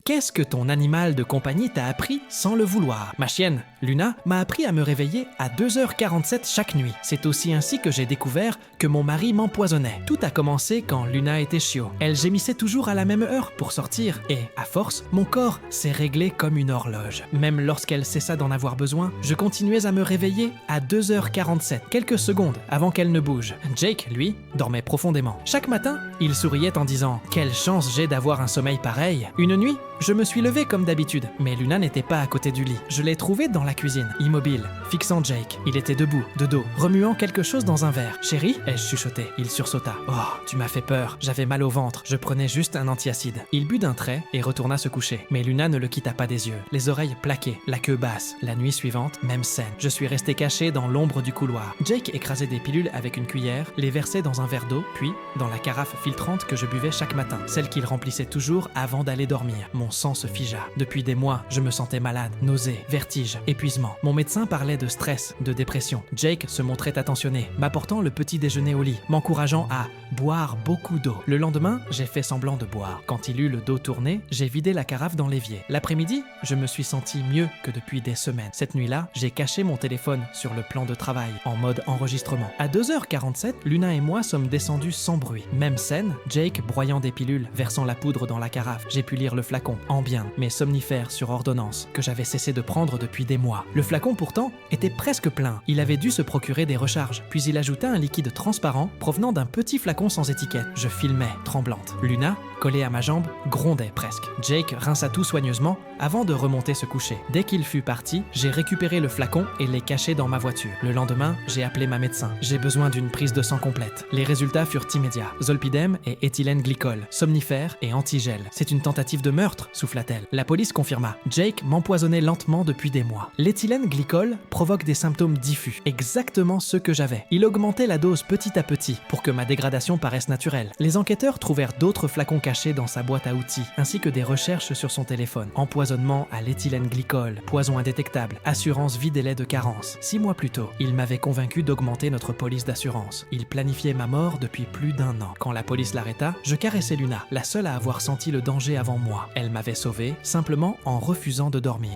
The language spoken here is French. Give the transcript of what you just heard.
qu'est-ce que ton animal de compagnie t'a appris sans le vouloir? Ma chienne, Luna, m'a appris à me réveiller à 2h47 chaque nuit. C'est aussi ainsi que j'ai découvert que mon mari m'empoisonnait. Tout a commencé quand Luna était chiot. Elle gémissait toujours à la même heure pour sortir et, à force, mon corps s'est réglé comme une horloge. Même lorsqu'elle cessa d'en avoir besoin, je continuais à me réveiller à 2h47, quelques secondes avant qu'elle ne bouge. Jake, lui, dormait profondément. Chaque matin, il souriait en disant « Quelle chance j'ai d'avoir un sommeil pareil !» Une nuit, je me suis levé comme d'habitude, mais Luna n'était pas à côté du lit. Je l'ai trouvée dans la cuisine, immobile, fixant Jake. Il était debout, de dos, remuant quelque chose dans un verre. « Chérie ?» ai-je chuchoté. Il sursauta. « Oh, tu m'as fait peur. J'avais mal au ventre. Je prenais juste un antiacide. » Il but d'un trait et retourna se coucher. Mais Luna ne le quitta pas des yeux. Les oreilles plaquées, la queue basse. La nuit suivante, même scène. Je suis resté caché dans l'ombre du couloir. Jake écrasait des pilules avec une cuillère, les versait dans un verre d'eau, puis dans la carafe filtrante que je buvais chaque matin, celle qu'il remplissait toujours avant d'aller dormir. Mon sang se figea. Depuis des mois, je me sentais malade, nausée, vertige, épuisement. Mon médecin parlait de stress, de dépression. Jake se montrait attentionné, m'apportant le petit déjeuner au lit, m'encourageant à boire beaucoup d'eau. Le lendemain, j'ai fait semblant de boire. Quand il eut le dos tourné, j'ai vidé la carafe dans l'évier. L'après-midi, je me suis senti mieux que depuis des semaines. Cette nuit-là, j'ai caché mon téléphone sur le plan de travail, en mode enregistrement. À 2h47, Luna et moi sommes descendus sans bruit. Même scène, Jake broyant des pilules, versant la poudre dans la carafe. J'ai pu lire le flacon, Ambien, mais somnifère sur ordonnance, que j'avais cessé de prendre depuis des mois. Le flacon, pourtant, était presque plein. Il avait dû se procurer des recharges. Puis il ajouta un liquide transparent provenant d'un petit flacon sans étiquette. Je filmais, tremblante. Luna, collée à ma jambe, grondait presque. Jake rinça tout soigneusement avant de remonter se coucher. Dès qu'il fut parti, j'ai récupéré le flacon et l'ai caché dans ma voiture. Le lendemain, j'ai appelé ma médecin. J'ai besoin d'une prise de sang complète. Les résultats furent immédiats. Zolpidem et éthylène glycol, somnifère et antigel. C'est une tentative de meurtre, souffla-t-elle. La police confirma. Jake m'empoisonnait lentement depuis des mois. L'éthylène glycol provoque des symptômes diffus, exactement ceux que j'avais. Il augmentait la dose petit à petit pour que ma dégradation paraisse naturelle. Les enquêteurs trouvèrent d'autres flacons cachés dans sa boîte à outils, ainsi que des recherches sur son téléphone. Empoisonnement à l'éthylène glycol, poison indétectable, assurance vie délai de carence. 6 mois plus tôt, il m'avait convaincu d'augmenter notre police d'assurance. Il planifiait ma mort depuis plus d'1 an. Quand la police l'arrêta, je caressais Luna, la seule à avoir senti le danger avant moi. Elle m'avait sauvé, simplement en refusant de dormir.